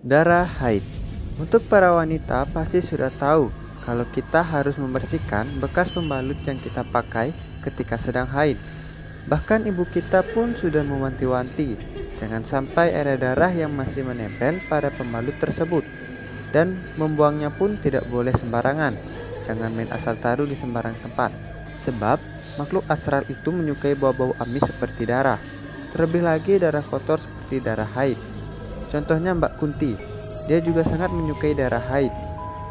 Darah haid. Untuk para wanita pasti sudah tahu kalau kita harus membersihkan bekas pembalut yang kita pakai ketika sedang haid. Bahkan ibu kita pun sudah mewanti-wanti, jangan sampai ada darah yang masih menempel pada pembalut tersebut. Dan membuangnya pun tidak boleh sembarangan. Jangan main asal taruh di sembarang tempat. Sebab makhluk astral itu menyukai bau-bau amis seperti darah. Terlebih lagi darah kotor seperti darah haid. Contohnya Mbak Kunti, dia juga sangat menyukai darah haid.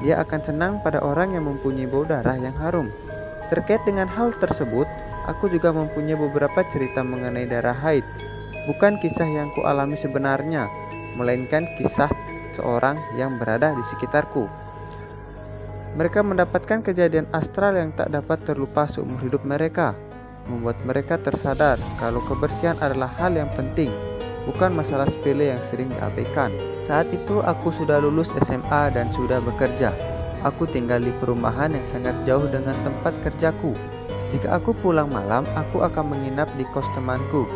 Dia akan senang pada orang yang mempunyai bau darah yang harum. Terkait dengan hal tersebut, aku juga mempunyai beberapa cerita mengenai darah haid. Bukan kisah yang kualami sebenarnya, melainkan kisah seorang yang berada di sekitarku. Mereka mendapatkan kejadian astral yang tak dapat terlupa seumur hidup mereka, membuat mereka tersadar kalau kebersihan adalah hal yang penting, bukan masalah sepele yang sering diabaikan. Saat itu aku sudah lulus SMA dan sudah bekerja. Aku tinggal di perumahan yang sangat jauh dengan tempat kerjaku. Jika aku pulang malam, aku akan menginap di kos temanku.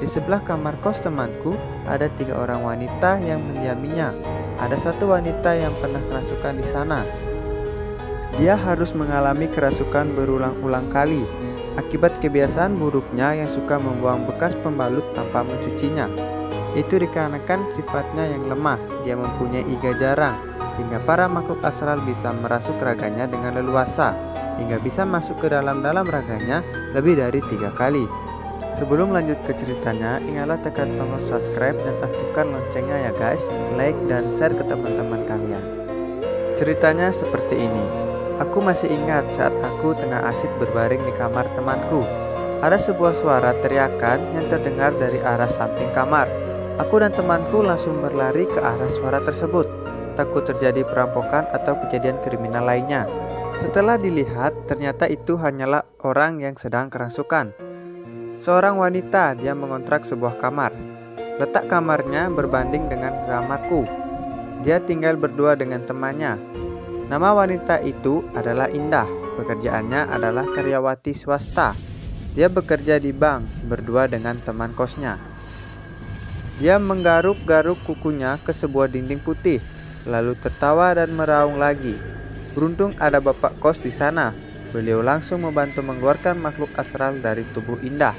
Di sebelah kamar kos temanku ada 3 orang wanita yang mendiaminya. Ada satu wanita yang pernah kerasukan di sana. Dia harus mengalami kerasukan berulang-ulang kali akibat kebiasaan buruknya yang suka membuang bekas pembalut tanpa mencucinya. Itu dikarenakan sifatnya yang lemah. Dia mempunyai iga jarang, hingga para makhluk astral bisa merasuk raganya dengan leluasa, hingga bisa masuk ke dalam raganya lebih dari 3 kali. Sebelum lanjut ke ceritanya, ingatlah tekan tombol subscribe dan aktifkan loncengnya ya guys. Like dan share ke teman-teman kalian. Ceritanya seperti ini. Aku masih ingat saat aku tengah asik berbaring di kamar temanku. Ada sebuah suara teriakan yang terdengar dari arah samping kamar. Aku dan temanku langsung berlari ke arah suara tersebut, takut terjadi perampokan atau kejadian kriminal lainnya. Setelah dilihat, ternyata itu hanyalah orang yang sedang kerasukan. Seorang wanita, dia mengontrak sebuah kamar. Letak kamarnya berbanding dengan kamarku. Dia tinggal berdua dengan temannya. Nama wanita itu adalah Indah. Pekerjaannya adalah karyawati swasta. Dia bekerja di bank berdua dengan teman kosnya. Dia menggaruk-garuk kukunya ke sebuah dinding putih, lalu tertawa dan meraung lagi. Beruntung ada bapak kos di sana. Beliau langsung membantu mengeluarkan makhluk astral dari tubuh Indah.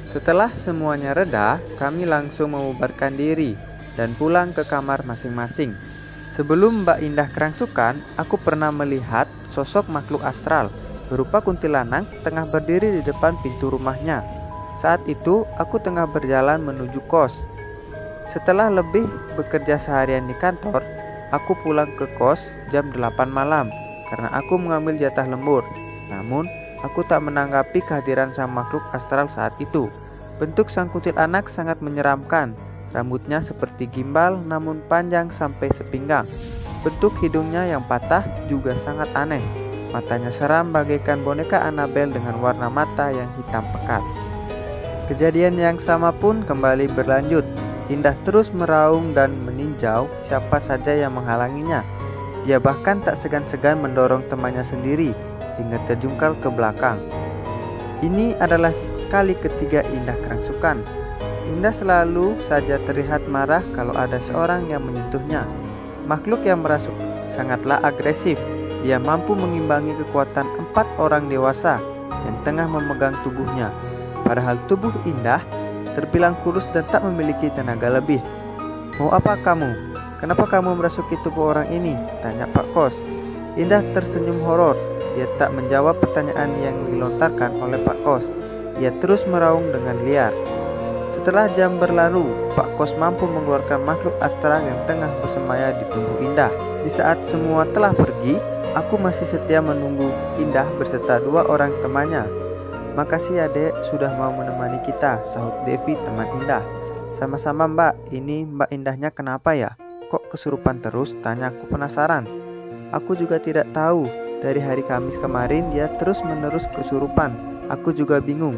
Setelah semuanya reda, kami langsung membubarkan diri dan pulang ke kamar masing-masing. Sebelum Mbak Indah kerangsukan, aku pernah melihat sosok makhluk astral berupa kuntilanak tengah berdiri di depan pintu rumahnya. Saat itu, aku tengah berjalan menuju kos. Setelah lebih bekerja seharian di kantor, aku pulang ke kos jam 8 malam karena aku mengambil jatah lembur. Namun, aku tak menanggapi kehadiran sang makhluk astral saat itu. Bentuk sang kuntilanak sangat menyeramkan. Rambutnya seperti gimbal namun panjang sampai sepinggang. Bentuk hidungnya yang patah juga sangat aneh. Matanya seram bagaikan boneka Annabelle dengan warna mata yang hitam pekat. Kejadian yang sama pun kembali berlanjut. Indah terus meraung dan meninjau siapa saja yang menghalanginya. Dia bahkan tak segan-segan mendorong temannya sendiri hingga terjungkal ke belakang. Ini adalah kali ketiga Indah kerangsukan. Indah selalu saja terlihat marah kalau ada seorang yang menyentuhnya. Makhluk yang merasuk sangatlah agresif. Dia mampu mengimbangi kekuatan 4 orang dewasa yang tengah memegang tubuhnya. Padahal tubuh Indah terbilang kurus dan tak memiliki tenaga lebih. "Mau apa kamu? Kenapa kamu merasuki tubuh orang ini?" tanya Pak Kos. Indah tersenyum horor. Dia tak menjawab pertanyaan yang dilontarkan oleh Pak Kos. Ia terus meraung dengan liar. Setelah jam berlalu, Pak Kos mampu mengeluarkan makhluk astral yang tengah bersemaya di tubuh Indah. Di saat semua telah pergi, aku masih setia menunggu Indah beserta 2 orang temannya. "Makasih adek sudah mau menemani kita," sahut Devi teman Indah. "Sama-sama mbak, ini mbak Indahnya kenapa ya? Kok kesurupan terus?" tanya aku penasaran. "Aku juga tidak tahu, dari hari Kamis kemarin dia terus-menerus kesurupan. Aku juga bingung."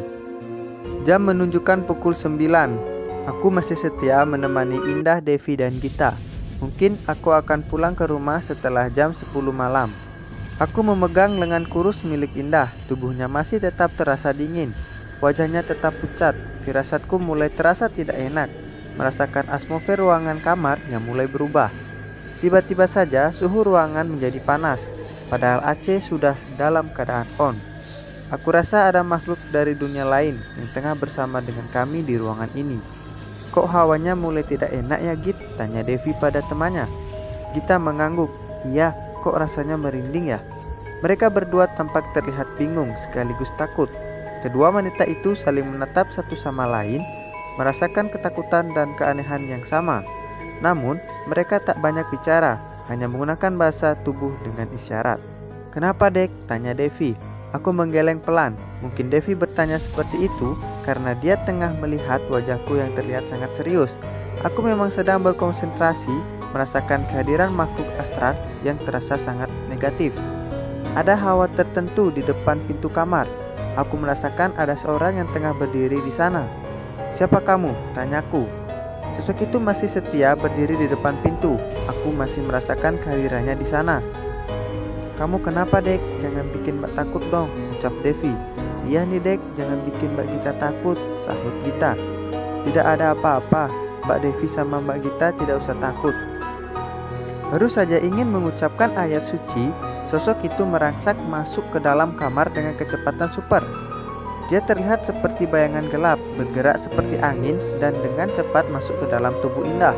Jam menunjukkan pukul 9. Aku masih setia menemani Indah, Devi dan Gita. Mungkin aku akan pulang ke rumah setelah jam 10 malam. Aku memegang lengan kurus milik Indah. Tubuhnya masih tetap terasa dingin. Wajahnya tetap pucat. Firasatku mulai terasa tidak enak. merasakan atmosfer ruangan kamar yang mulai berubah. Tiba-tiba saja suhu ruangan menjadi panas, padahal AC sudah dalam keadaan on. Aku rasa ada makhluk dari dunia lain yang tengah bersama dengan kami di ruangan ini. Kok hawanya mulai tidak enak ya Git? Tanya Devi pada temannya. Gita mengangguk. Iya, kok rasanya merinding ya? Mereka berdua tampak terlihat bingung sekaligus takut. Kedua wanita itu saling menatap satu sama lain, merasakan ketakutan dan keanehan yang sama. Namun, mereka tak banyak bicara, hanya menggunakan bahasa tubuh dengan isyarat. Kenapa, Dek? Tanya Devi. Aku menggeleng pelan. Mungkin Devi bertanya seperti itu karena dia tengah melihat wajahku yang terlihat sangat serius. Aku memang sedang berkonsentrasi, merasakan kehadiran makhluk astral yang terasa sangat negatif. Ada hawa tertentu di depan pintu kamar. Aku merasakan ada seorang yang tengah berdiri di sana. Siapa kamu? Tanyaku. Sosok itu masih setia berdiri di depan pintu. Aku masih merasakan kehadirannya di sana. Kamu kenapa, Dek? Jangan bikin Mbak takut dong, ucap Devi. Iya nih, Dek, jangan bikin Mbak Gita takut, sahut Gita. Tidak ada apa-apa, Mbak Devi sama Mbak Gita tidak usah takut. Baru saja ingin mengucapkan ayat suci, sosok itu merangsak masuk ke dalam kamar dengan kecepatan super. Dia terlihat seperti bayangan gelap, bergerak seperti angin, dan dengan cepat masuk ke dalam tubuh Indah.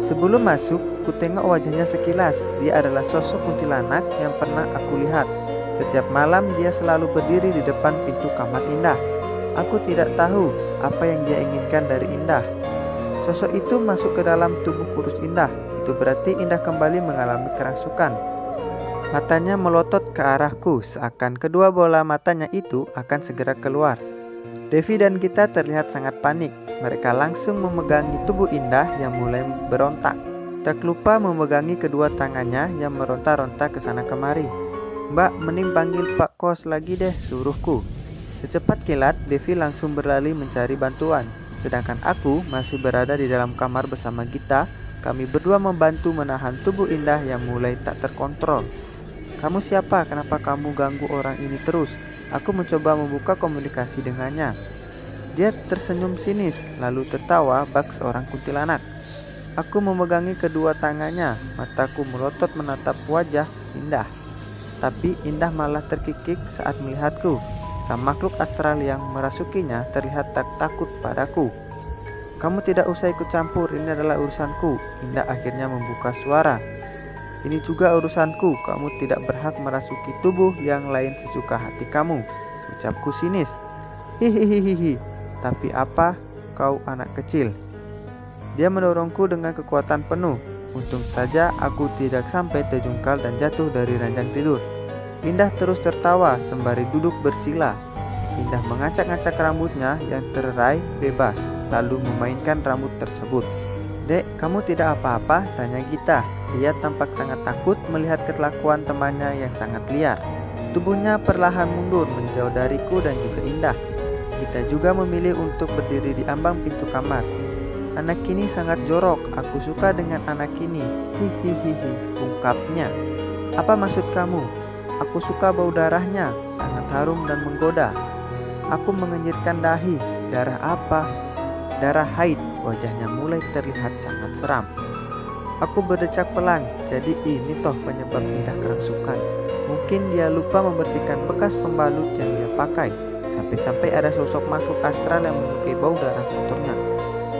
Sebelum masuk, ku tengok wajahnya sekilas. Dia adalah sosok kuntilanak yang pernah aku lihat. Setiap malam dia selalu berdiri di depan pintu kamar Indah. Aku tidak tahu apa yang dia inginkan dari Indah. Sosok itu masuk ke dalam tubuh kurus Indah. Itu berarti Indah kembali mengalami kerangsukan. Matanya melotot ke arahku, seakan kedua bola matanya itu akan segera keluar. Devi dan Gita terlihat sangat panik. Mereka langsung memegangi tubuh Indah yang mulai berontak. Tak lupa memegangi kedua tangannya yang meronta-ronta ke sana kemari. Mbak, mending panggil Pak Kos lagi deh, suruhku. Secepat kilat, Devi langsung berlari mencari bantuan. Sedangkan aku masih berada di dalam kamar bersama Gita. Kami berdua membantu menahan tubuh Indah yang mulai tak terkontrol. Kamu siapa? Kenapa kamu ganggu orang ini terus? Aku mencoba membuka komunikasi dengannya. Dia tersenyum sinis, lalu tertawa bak seorang kuntilanak. Aku memegangi kedua tangannya, mataku melotot menatap wajah Indah. Tapi Indah malah terkikik saat melihatku. Sang makhluk astral yang merasukinya terlihat tak takut padaku. Kamu tidak usah ikut campur, ini adalah urusanku. Indah akhirnya membuka suara. Ini juga urusanku, kamu tidak berhak merasuki tubuh yang lain sesuka hati kamu, ucapku sinis. Hihihihi, tapi apa kau anak kecil? Dia mendorongku dengan kekuatan penuh. Untung saja aku tidak sampai terjungkal dan jatuh dari ranjang tidur. Indah terus tertawa sembari duduk bersila. Indah mengacak-ngacak rambutnya yang tererai bebas, lalu memainkan rambut tersebut. Dek, kamu tidak apa-apa? Tanya Gita. Dia tampak sangat takut melihat kelakuan temannya yang sangat liar. Tubuhnya perlahan mundur menjauh dariku dan juga Indah. Gita juga memilih untuk berdiri di ambang pintu kamar. Anak ini sangat jorok, aku suka dengan anak ini. Hihihihi, ungkapnya. Apa maksud kamu? Aku suka bau darahnya, sangat harum dan menggoda. Aku mengenyirkan dahi. Darah apa? Darah haid. Wajahnya mulai terlihat sangat seram. Aku berdecak pelan. Jadi ini toh penyebab Indah kerangsukan. Mungkin dia lupa membersihkan bekas pembalut yang dia pakai. Sampai-sampai ada sosok makhluk astral yang menyukai bau darah kotornya.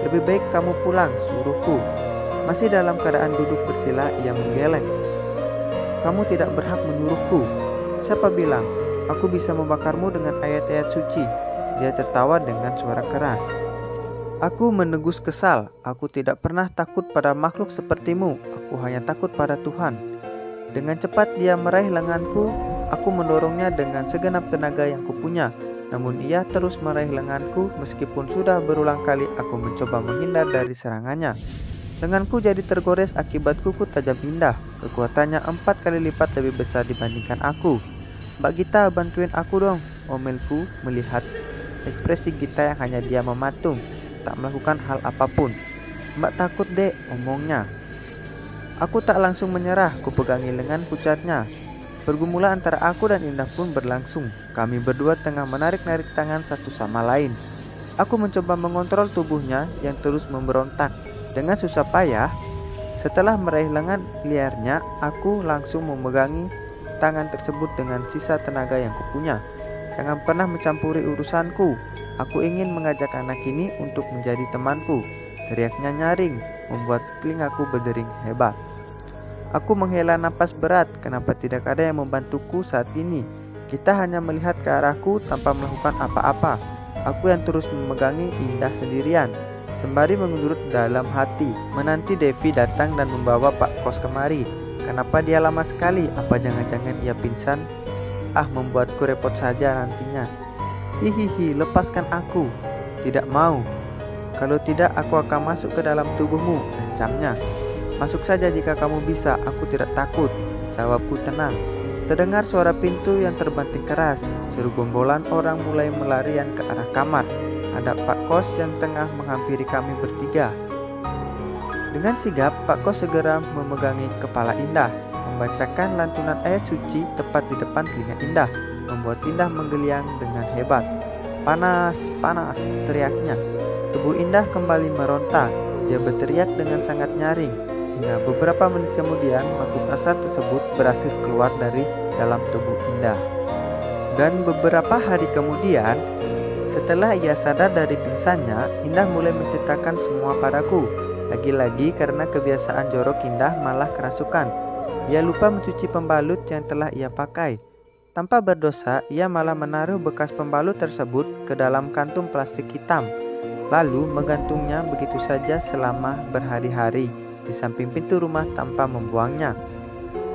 Lebih baik kamu pulang, suruhku. Masih dalam keadaan duduk bersila, ia menggeleng. Kamu tidak berhak menyuruhku. Siapa bilang? Aku bisa membakarmu dengan ayat-ayat suci. Dia tertawa dengan suara keras. Aku menegus kesal. Aku tidak pernah takut pada makhluk sepertimu. Aku hanya takut pada Tuhan. Dengan cepat dia meraih lenganku. Aku mendorongnya dengan segenap tenaga yang kupunya. Namun ia terus meraih lenganku meskipun sudah berulang kali aku mencoba menghindar dari serangannya. Lenganku jadi tergores akibat kuku tajam Indah. Kekuatannya 4 kali lipat lebih besar dibandingkan aku. Mbak Gita, bantuin aku dong, omelku melihat ekspresi Gita yang hanya dia mematung, tak melakukan hal apapun. Mbak takut dek, omongnya. Aku tak langsung menyerah, ku pegangi lengan pucatnya. Pergumulan antara aku dan Indah pun berlangsung. Kami berdua tengah menarik-narik tangan satu sama lain. Aku mencoba mengontrol tubuhnya yang terus memberontak. Dengan susah payah, setelah meraih lengan liarnya, aku langsung memegangi tangan tersebut dengan sisa tenaga yang kupunya. Jangan pernah mencampuri urusanku. Aku ingin mengajak anak ini untuk menjadi temanku. Teriaknya nyaring, membuat telingaku berdering hebat. Aku menghela napas berat. Kenapa tidak ada yang membantuku saat ini? Kita hanya melihat ke arahku tanpa melakukan apa-apa. Aku yang terus memegangi Indah sendirian, sembari mengundur dalam hati, menanti Devi datang dan membawa Pak Kos kemari. Kenapa dia lama sekali? Apa jangan-jangan ia pingsan? Membuatku repot saja nantinya. Hihihi, lepaskan aku. Tidak mau. Kalau tidak, aku akan masuk ke dalam tubuhmu, ancamnya. Masuk saja jika kamu bisa, aku tidak takut, jawabku tenang. Terdengar suara pintu yang terbanting keras. Seru gombolan orang mulai melarian ke arah kamar. Ada Pak Kos yang tengah menghampiri kami bertiga. Dengan sigap, Pak Kos segera memegangi kepala Indah, membacakan lantunan ayat suci tepat di depan telinga Indah, membuat Indah menggeliang dengan hebat. Panas, panas, teriaknya. Tubuh Indah kembali meronta. Dia berteriak dengan sangat nyaring. Hingga beberapa menit kemudian, makhluk kasar tersebut berhasil keluar dari dalam tubuh Indah. Dan beberapa hari kemudian, setelah ia sadar dari pingsannya, Indah mulai menceritakan semua padaku. Lagi-lagi karena kebiasaan jorok Indah malah kerasukan. Ia lupa mencuci pembalut yang telah ia pakai. Tanpa berdosa, ia malah menaruh bekas pembalut tersebut ke dalam kantung plastik hitam, lalu menggantungnya begitu saja selama berhari-hari di samping pintu rumah tanpa membuangnya.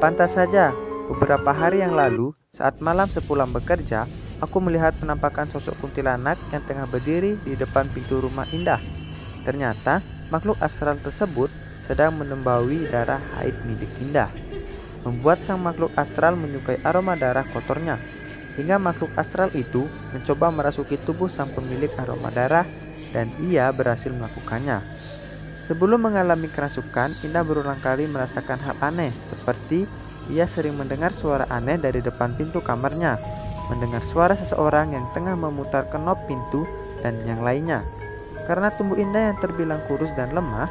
Pantas saja, beberapa hari yang lalu, saat malam sepulang bekerja, aku melihat penampakan sosok kuntilanak yang tengah berdiri di depan pintu rumah Indah. Ternyata, makhluk astral tersebut sedang menembaui darah haid milik Indah, membuat sang makhluk astral menyukai aroma darah kotornya. Hingga makhluk astral itu mencoba merasuki tubuh sang pemilik aroma darah, dan ia berhasil melakukannya. Sebelum mengalami kerasukan, Indah berulang kali merasakan hal aneh, seperti ia sering mendengar suara aneh dari depan pintu kamarnya, mendengar suara seseorang yang tengah memutar knop pintu, dan yang lainnya. Karena tubuh Indah yang terbilang kurus dan lemah,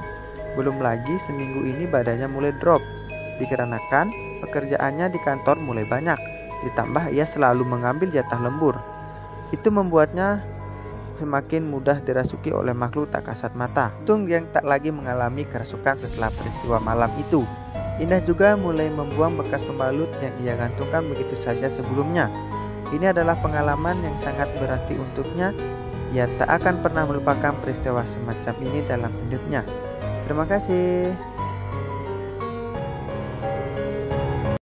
belum lagi seminggu ini badannya mulai drop, dikarenakan pekerjaannya di kantor mulai banyak, ditambah ia selalu mengambil jatah lembur. Itu membuatnya semakin mudah dirasuki oleh makhluk tak kasat mata. Untung yang tak lagi mengalami kerasukan setelah peristiwa malam itu. Indah juga mulai membuang bekas pembalut yang ia gantungkan begitu saja sebelumnya. Ini adalah pengalaman yang sangat berarti untuknya. Ia tak akan pernah melupakan peristiwa semacam ini dalam hidupnya. Terima kasih.